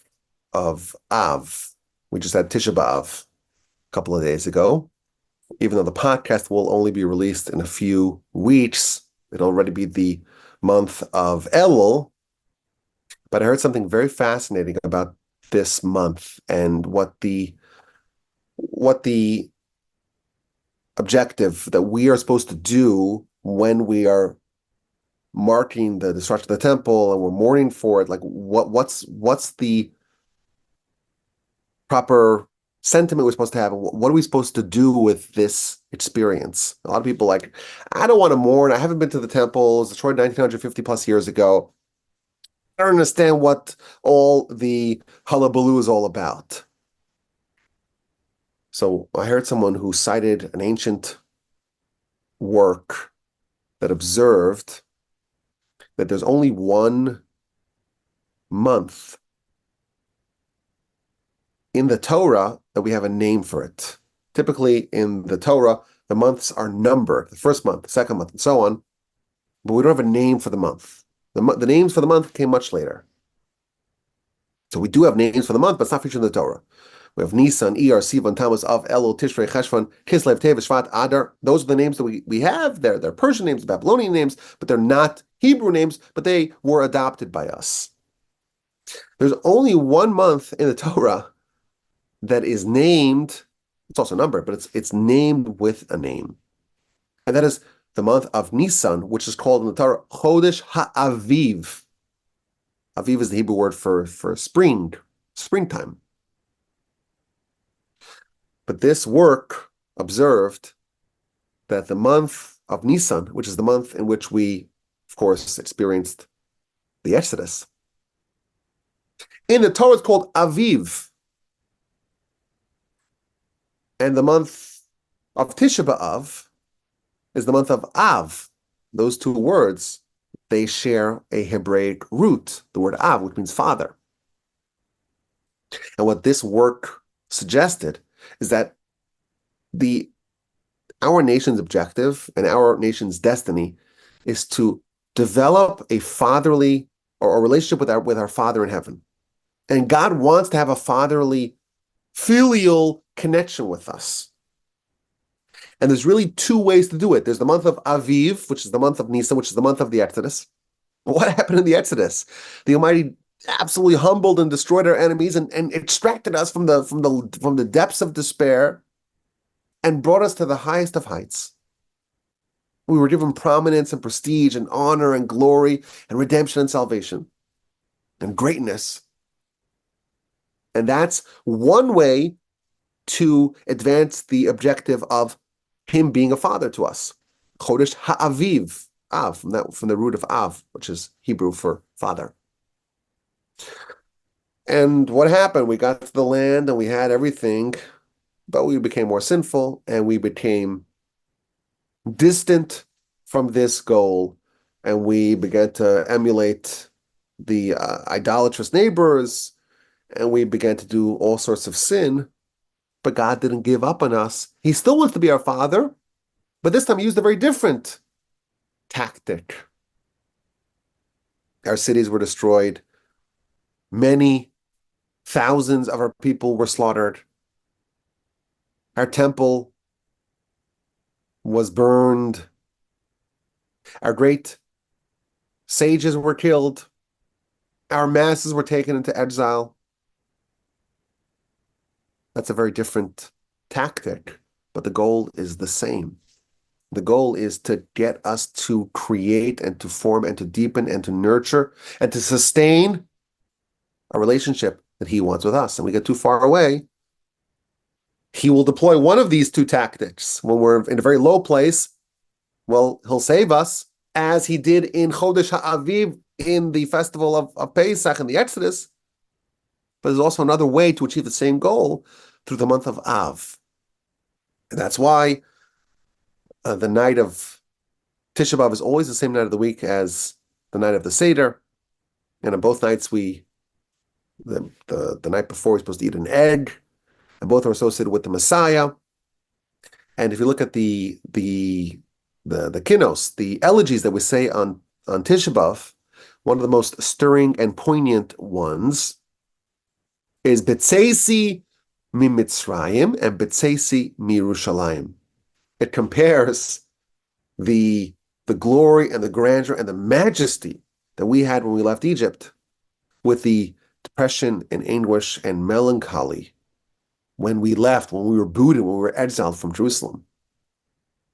S1: of Av. We just had Tisha B'Av a couple of days ago. Even though the podcast will only be released in a few weeks, it'll already be the month of Elul. But I heard something very fascinating about this month and what the objective that we are supposed to do when we are marking the destruction of the temple and we're mourning for it. Like what's the proper sentiment we're supposed to have? What are we supposed to do with this experience? A lot of people like, I don't want to mourn. I haven't been to the temple. It was destroyed 1950 plus years ago. I don't understand what all the hullabaloo is all about. So I heard someone who cited an ancient work that observed that there's only one month in the Torah that we have a name for it. Typically in the Torah, the months are numbered, the first month, the second month, and so on, but we don't have a name for the month. The names for the month came much later. So we do have names for the month, but it's not featured in the Torah. We have Nisan, Iyar, Sivan, Tammuz, Av, Elul, Tishrei, Cheshvan, Kislev, Tev, Shvat, Adar. Those are the names that we have. They're Persian names, Babylonian names, but they're not Hebrew names, but they were adopted by us. There's only one month in the Torah that is named, it's also numbered, but it's named with a name. And that is the month of Nisan, which is called in the Torah Chodesh HaAviv. Aviv is the Hebrew word for springtime. But this work observed that the month of Nisan, which is the month in which we, of course, experienced the Exodus, in the Torah it's called Aviv. And the month of Tisha B'Av is the month of Av. Those two words, they share a Hebraic root, the word Av, which means father. And what this work suggested is that our nation's objective and our nation's destiny is to develop a fatherly or a relationship with our Father in heaven. And God wants to have a fatherly, filial connection with us. And there's really two ways to do it. There's the month of Aviv, which is the month of Nisan, which is the month of the Exodus. What happened in the Exodus? The Almighty absolutely humbled and destroyed our enemies and extracted us from the depths of despair and brought us to the highest of heights. We were given prominence and prestige and honor and glory and redemption and salvation and greatness. And that's one way to advance the objective of Him being a father to us. Chodesh HaAviv, Av, from the root of Av, which is Hebrew for father. And what happened? We got to the land and we had everything, but we became more sinful and we became distant from this goal, and we began to emulate the idolatrous neighbors, and we began to do all sorts of sin. But God didn't give up on us. He still wants to be our father, but this time he used a very different tactic. Our cities were destroyed. Many thousands of our people were slaughtered. Our temple was burned. Our great sages were killed. Our masses were taken into exile. That's a very different tactic, but the goal is the same. The goal is to get us to create and to form and to deepen and to nurture and to sustain a relationship that He wants with us. And we get too far away, He will deploy one of these two tactics. When we're in a very low place, well, He'll save us, as He did in Chodesh HaAviv, in the festival of Pesach and the Exodus. But there's also another way to achieve the same goal, through the month of Av. And that's why the night of Tisha B'Av is always the same night of the week as the night of the Seder. And on both nights, the night before, we're supposed to eat an egg, and both are associated with the Messiah. And if you look at the kinos, the elegies that we say on Tisha B'Av, one of the most stirring and poignant ones is B'tzeisi mi Mitzrayim and B'tzeisi mi Yerushalayim. It compares the glory and the grandeur and the majesty that we had when we left Egypt with the depression and anguish and melancholy when we left, when we were booted, when we were exiled from Jerusalem.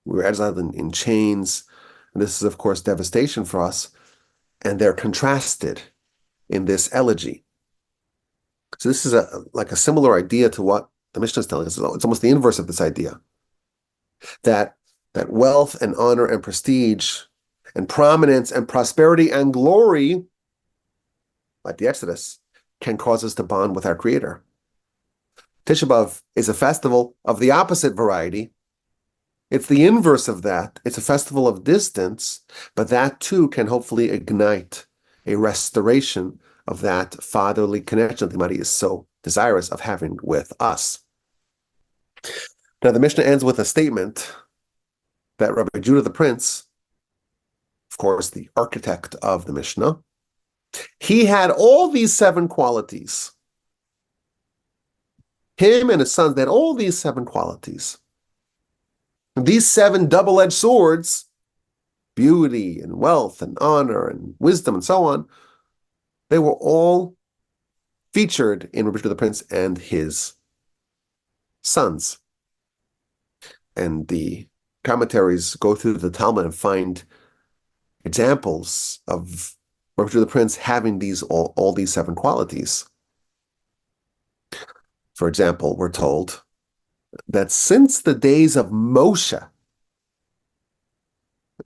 S1: We were exiled in chains. And this is, of course, devastation for us. And they're contrasted in this elegy. So this is like a similar idea to what the Mishnah is telling us. It's almost the inverse of this idea. That wealth and honor and prestige and prominence and prosperity and glory, like the Exodus, can cause us to bond with our Creator. Tisha B'Av is a festival of the opposite variety. It's the inverse of that. It's a festival of distance, but that too can hopefully ignite a restoration of that fatherly connection that the Almighty is so desirous of having with us. Now, the Mishnah ends with a statement that Rabbi Judah the Prince, of course, the architect of the Mishnah, he had all these 7 qualities. Him and his sons, they had all these 7 qualities. These 7 double-edged swords, beauty and wealth and honor and wisdom and so on, they were all featured in Rabbi Judah the Prince and his sons. And the commentaries go through the Talmud and find examples of Rabbi Judah the Prince having all these 7 qualities. For example, we're told that since the days of Moshe,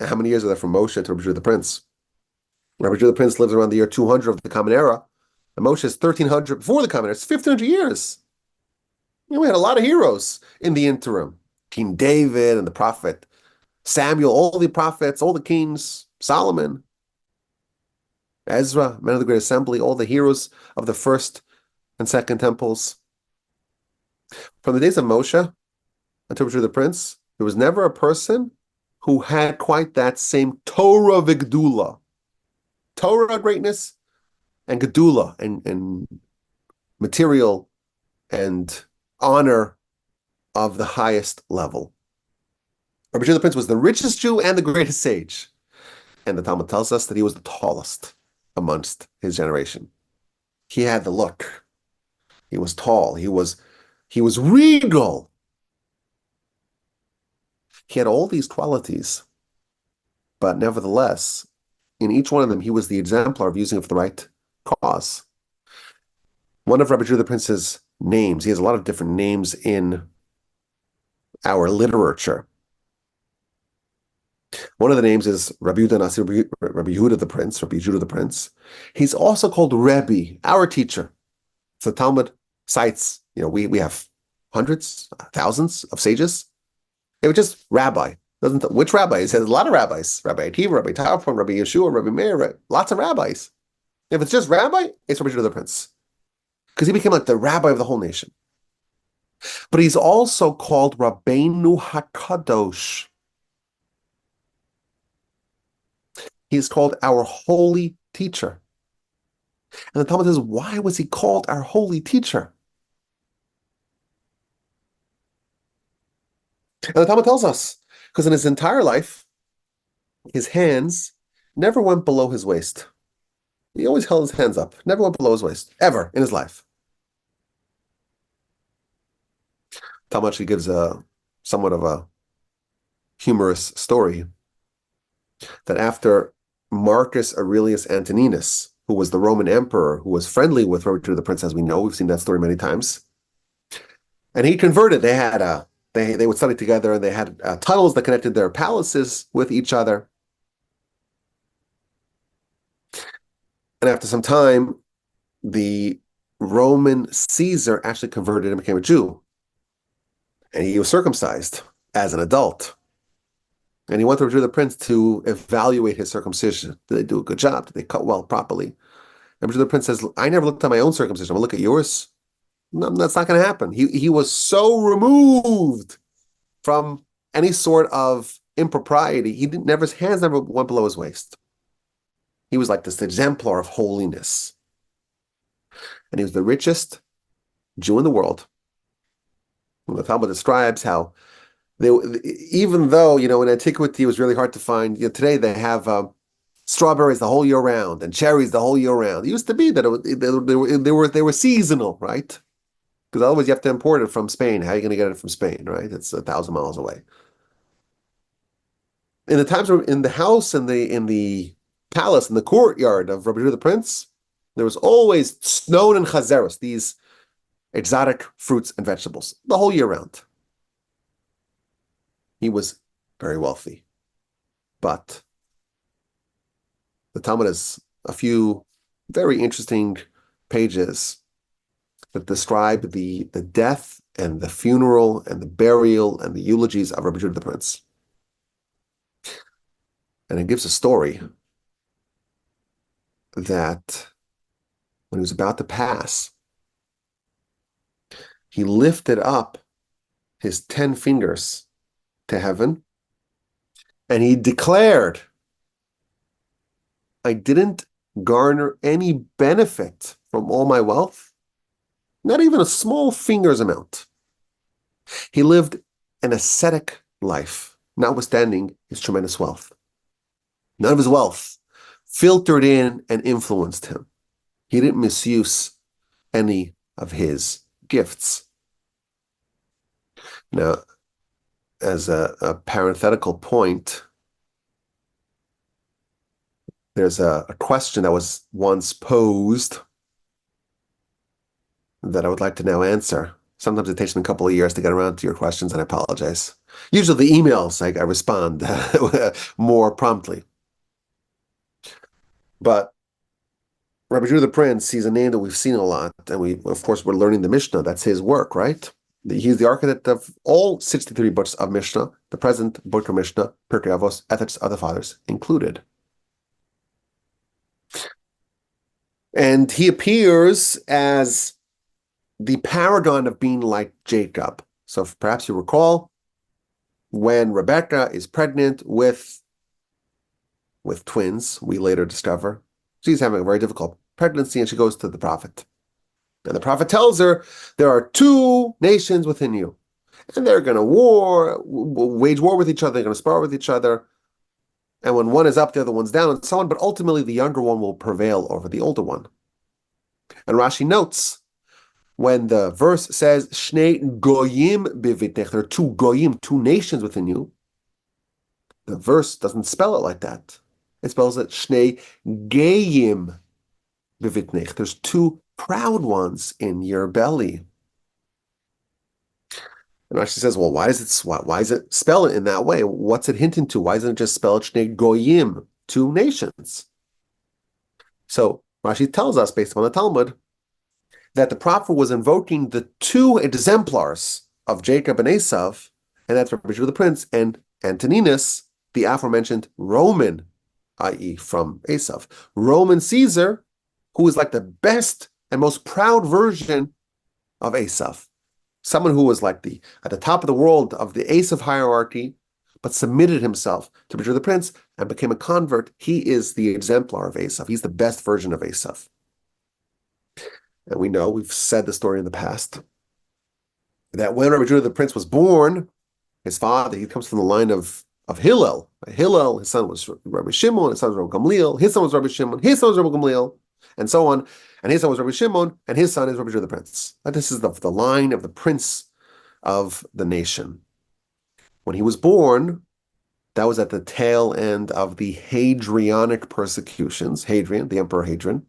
S1: how many years are there from Moshe to Rabbi Judah the Prince? Rabbi Judah the Prince lives around the year 200 of the Common Era, and Moshe is 1300 before the Common Era. It's 1500 years. We had a lot of heroes in the interim. King David and the prophet Samuel, all the prophets, all the kings, Solomon, Ezra, men of the Great Assembly, all the heroes of the first and second temples. From the days of Moshe until Rabbi Judah the Prince, there was never a person who had quite that same Torah v'Gdula. Torah greatness and Gedula and material and honor of the highest level. Rabbi Judah the Prince was the richest Jew and the greatest sage. And the Talmud tells us that he was the tallest amongst his generation. He had the look. He was tall. He was regal. He had all these qualities, but nevertheless, in each one of them, he was the exemplar of using it for the right cause. One of Rabbi Judah the Prince's names, he has a lot of different names in our literature. One of the names is Rabbi Yehuda Nasi, Rabbi Yehuda the Prince, Rabbi Judah the Prince. He's also called Rebbe, our teacher. So Talmud cites, we have hundreds, thousands of sages. It was just rabbi. Which rabbi? It says a lot of rabbis. Rabbi Akiva, Rabbi Tarfon, Rabbi Yeshua, Rabbi Meir, lots of rabbis. If it's just rabbi, it's Rabbi Judah the Prince. Because he became like the rabbi of the whole nation. But he's also called Rabbeinu HaKadosh. He's called our holy teacher. And the Talmud says, why was he called our holy teacher? And the Talmud tells us, because in his entire life, his hands never went below his waist. He always held his hands up, never went below his waist, ever in his life. Talmud actually gives somewhat of a humorous story that after Marcus Aurelius Antoninus, who was the Roman emperor, who was friendly with Rabbi Judah the Prince, as we know, we've seen that story many times, and he converted. They had they would study together, and they had tunnels that connected their palaces with each other. And after some time, the Roman Caesar actually converted and became a Jew. And he was circumcised as an adult. And he went to Rabbi Judah the Prince to evaluate his circumcision. Did they do a good job? Did they cut well properly? And Rabbi Judah the Prince says, I never looked at my own circumcision. I'm going to look at yours. No, that's not going to happen. He was so removed from any sort of impropriety. His hands never went below his waist. He was like this exemplar of holiness. And he was the richest Jew in the world. The Talmud describes how even though, in antiquity it was really hard to find, today they have strawberries the whole year round and cherries the whole year round. It used to be that they were seasonal, right? Because otherwise you have to import it from Spain. How are you going to get it from Spain, right? It's 1,000 miles away. In the times in the house, in the palace, in the courtyard of Rabbi Judah the Prince, there was always snow and chazeros, these exotic fruits and vegetables, the whole year round. He was very wealthy. But the Talmud has a few very interesting pages that describe the death and the funeral and the burial and the eulogies of Rabbi Judah the Prince. And it gives a story that when he was about to pass, he lifted up his 10 fingers to heaven and he declared, I didn't garner any benefit from all my wealth, not even a small finger's amount. He lived an ascetic life, notwithstanding his tremendous wealth. None of his wealth filtered in and influenced him. He didn't misuse any of his gifts. Now, as a parenthetical point, there's a question that was once posed that I would like to now answer. Sometimes it takes me a couple of years to get around to your questions, and I apologize. Usually the emails, I respond more promptly. But Rabbi Judah the Prince, he's a name that we've seen a lot, and of course, we're learning the Mishnah. That's his work, right? He's the architect of all 63 books of Mishnah, the present book of Mishnah, Pirkei Avos, Ethics of the Fathers included. And he appears as the paragon of being like Jacob. So perhaps you recall, when Rebecca is pregnant with twins, we later discover she's having a very difficult pregnancy, and she goes to the prophet. And the prophet tells her, there are two nations within you, and they're going to wage war with each other, they're going to spar with each other, and when one is up, the other one's down, and so on, but ultimately the younger one will prevail over the older one. And Rashi notes, when the verse says, Shnei goyim bivitnech, there are two goyim, two nations within you, the verse doesn't spell it like that. It spells it Shnei geyim bivitnech. There's two proud ones in your belly. And Rashi says, well, why is it spell it in that way? What's it hinting to? Why isn't it just spelled Shnei goyim, two nations? So Rashi tells us, based on the Talmud, that the prophet was invoking the two exemplars of Jacob and Esav, and that's Rabbi Judah the Prince and Antoninus, the aforementioned Roman, i.e. from Esav. Roman Caesar, who is like the best and most proud version of Esav. Someone who was like at the top of the world of the Esav hierarchy, but submitted himself to Rabbi Judah the Prince and became a convert. He is the exemplar of Esav. He's the best version of Esav. And we know, we've said the story in the past, that when Rabbi Judah the Prince was born, his father, he comes from the line of Hillel. Hillel, his son was Rabbi Shimon, his son was Rabbi Gamliel, his son was Rabbi Shimon, his son was Rabbi Gamliel, and so on. And his son was Rabbi Shimon, and his son is Rabbi Judah the Prince. And this is the line of the prince of the nation. When he was born, that was at the tail end of the Hadrianic persecutions. Hadrian, the Emperor Hadrian.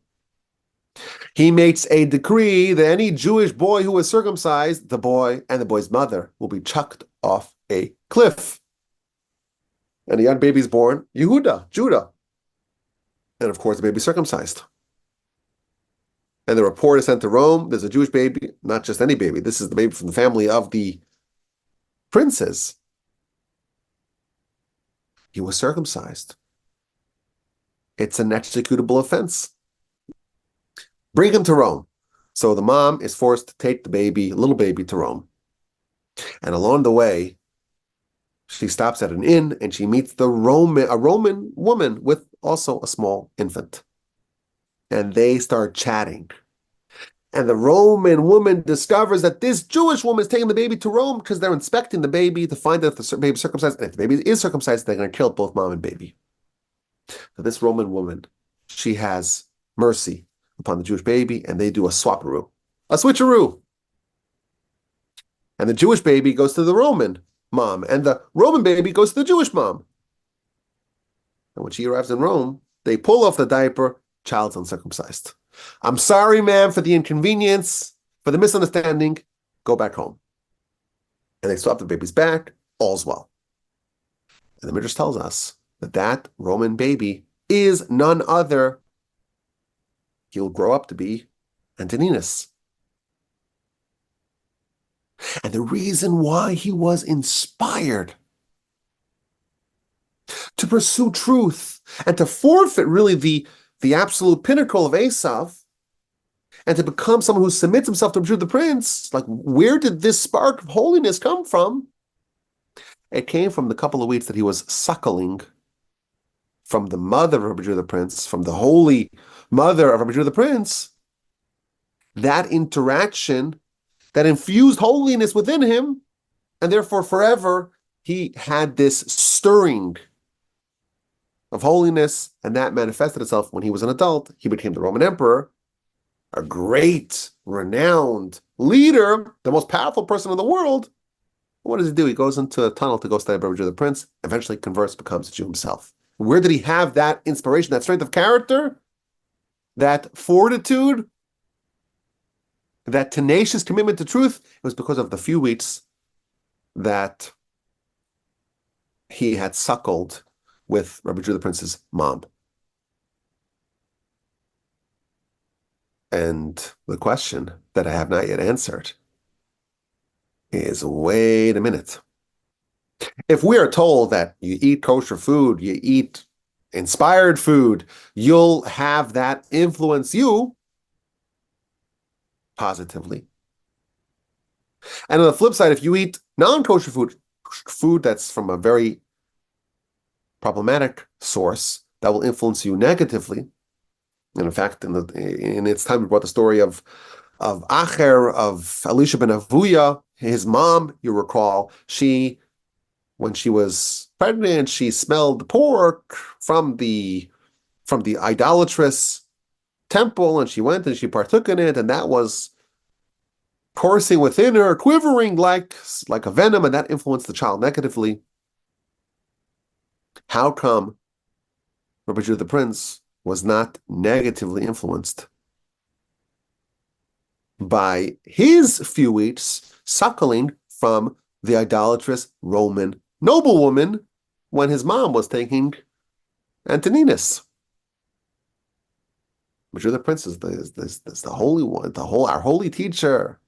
S1: He makes a decree that any Jewish boy who is circumcised, the boy and the boy's mother, will be chucked off a cliff. And a young baby is born, Yehuda, Judah. And of course, the baby is circumcised. And the report is sent to Rome. There's a Jewish baby, not just any baby. This is the baby from the family of the princes. He was circumcised. It's an executable offense. Bring him to Rome. So the mom is forced to take the little baby to Rome. And along the way, she stops at an inn and she meets a Roman woman with also a small infant. And they start chatting. And the Roman woman discovers that this Jewish woman is taking the baby to Rome because they're inspecting the baby to find out if the baby is circumcised. And if the baby is circumcised, they're going to kill both mom and baby. So this Roman woman, she has mercy upon the Jewish baby, and they do a swapperoo, a switcheroo. And the Jewish baby goes to the Roman mom, and the Roman baby goes to the Jewish mom. And when she arrives in Rome, they pull off the diaper, child's uncircumcised. I'm sorry, ma'am, for the inconvenience, for the misunderstanding. Go back home. And they swap the baby's back, all's well. And the Midrash tells us that Roman baby is none other. He'll grow up to be Antoninus. And the reason why he was inspired to pursue truth and to forfeit really the absolute pinnacle of Esav and to become someone who submits himself to Judah the Prince, like, where did this spark of holiness come from? It came from the couple of weeks that he was suckling from the mother of Rabbi Judah the Prince, from the holy mother of Rabbi Judah the Prince, that interaction that infused holiness within him, and therefore forever he had this stirring of holiness, and that manifested itself when he was an adult. He became the Roman emperor, a great, renowned leader, the most powerful person in the world. What does he do? He goes into a tunnel to go study Rabbi Judah the Prince, eventually converts, becomes a Jew himself. Where did he have that inspiration, that strength of character, that fortitude, that tenacious commitment to truth? It was because of the few weeks that he had suckled with Rabbi Judah the Prince's mom. And the question that I have not yet answered is, wait a minute. If we are told that you eat kosher food, you eat inspired food, you'll have that influence you positively. And on the flip side, if you eat non-kosher food that's from a very problematic source, that will influence you negatively. And in fact, in its time, we brought the story of Acher, of Elisha ben Avuya, his mom, you recall, when she was pregnant, she smelled pork from the idolatrous temple, and she went and she partook in it, and that was coursing within her, quivering like a venom, and that influenced the child negatively. How come Rabbi Judah the Prince was not negatively influenced by his few weeks suckling from the idolatrous Roman noblewoman when his mom was taking Antoninus? Rabbi Judah the Prince is the holy one, our holy teacher.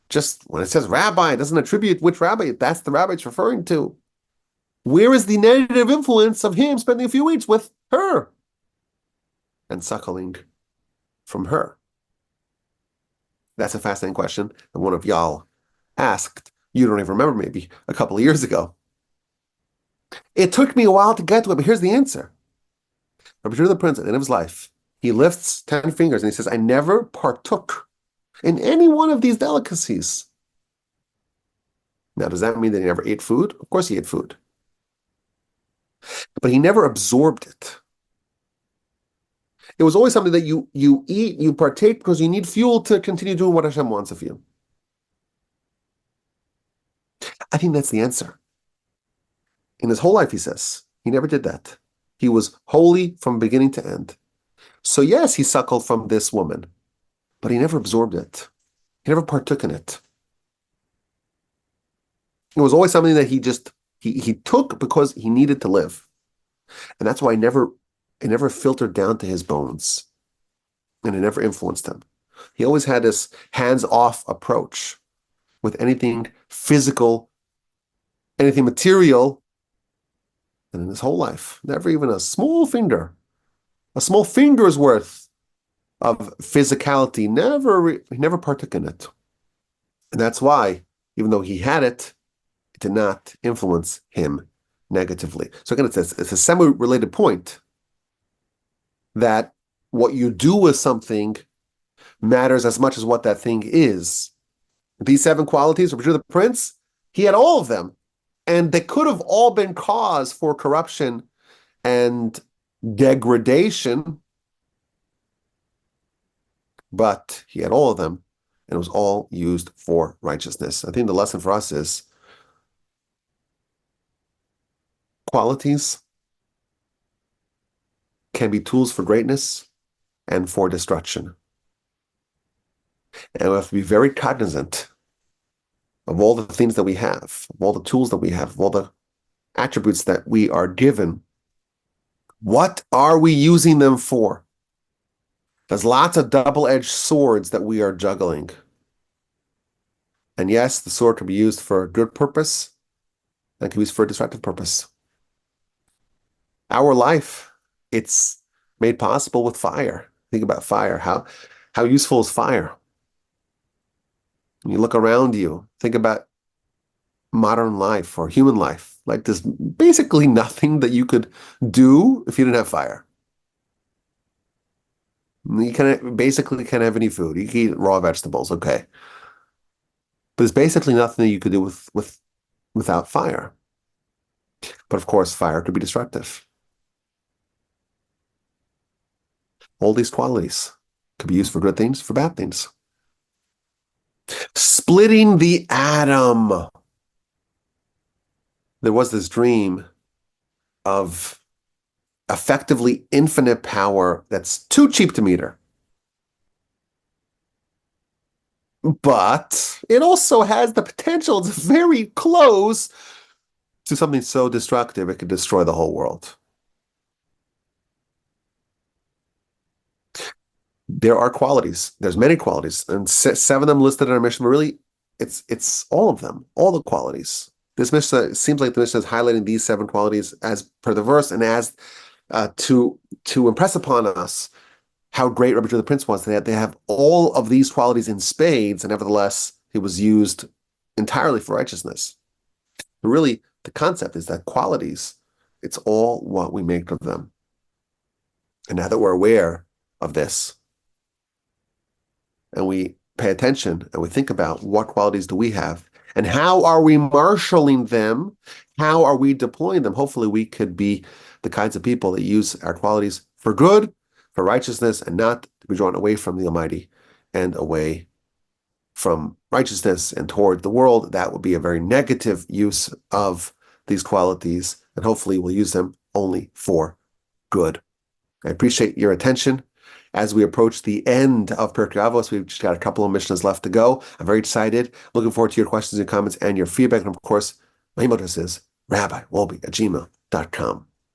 S1: Just when it says rabbi, it doesn't attribute which rabbi. That's the rabbi it's referring to. Where is the negative influence of him spending a few weeks with her and suckling from her? That's a fascinating question. And one of y'all asked, you don't even remember, maybe a couple of years ago. It took me a while to get to it, but here's the answer. Rabbi Judah the Prince, at the end of his life, he lifts 10 fingers and he says, I never partook in any one of these delicacies. Now, does that mean that he never ate food? Of course he ate food. But he never absorbed it. It was always something that you eat, you partake because you need fuel to continue doing what Hashem wants of you. I think that's the answer. In his whole life, he says, he never did that. He was holy from beginning to end. So yes, he suckled from this woman, but he never absorbed it. He never partook in it. It was always something that he took because he needed to live. And that's why it never filtered down to his bones. And it never influenced him. He always had this hands-off approach with anything physical, anything material. And in his whole life, never even a small finger's worth of physicality, he never partook in it. And that's why, even though he had it, it did not influence him negatively. So again, it's a semi-related point that what you do with something matters as much as what that thing is. These 7 qualities, Rabbi Judah the Prince, he had all of them. And they could have all been cause for corruption and degradation, but he had all of them, and it was all used for righteousness. I think the lesson for us is qualities can be tools for greatness and for destruction. And we have to be very cognizant of all the things that we have, of all the tools that we have, of all the attributes that we are given. What are we using them for? There's lots of double-edged swords that we are juggling. And yes, the sword can be used for a good purpose and can be used for a destructive purpose. Our life, it's made possible with fire. Think about fire. How useful is fire? When you look around you, think about modern life or human life. Like there's basically nothing that you could do if you didn't have fire. You basically can't have any food. You can eat raw vegetables, okay. But there's basically nothing that you could do without fire. But of course, fire could be destructive. All these qualities could be used for good things, for bad things. Splitting the atom. There was this dream of effectively infinite power that's too cheap to meter. But it also has the potential, it's very close to something so destructive, it could destroy the whole world. There are qualities. There's many qualities, and 7 of them listed in our Mishnah. But really, it's all of them, all the qualities. This Mishnah seems like the Mishnah is highlighting these 7 qualities as per the verse, and as to impress upon us how great Rabbi Judah the Prince was. They have all of these qualities in spades, and nevertheless, it was used entirely for righteousness. But really, the concept is that qualities, it's all what we make of them. And now that we're aware of this, and we pay attention and we think about what qualities do we have and how are we marshaling them, how are we deploying them, hopefully we could be the kinds of people that use our qualities for good, for righteousness, and not to be drawn away from the Almighty and away from righteousness and toward the world. That would be a very negative use of these qualities, and hopefully we'll use them only for good. I appreciate your attention. As we approach the end of Pirkei Avos, we've just got a couple of Mishnahs left to go. I'm very excited. Looking forward to your questions and comments and your feedback. And of course, my email address is rabbiwolbe@gmail.com.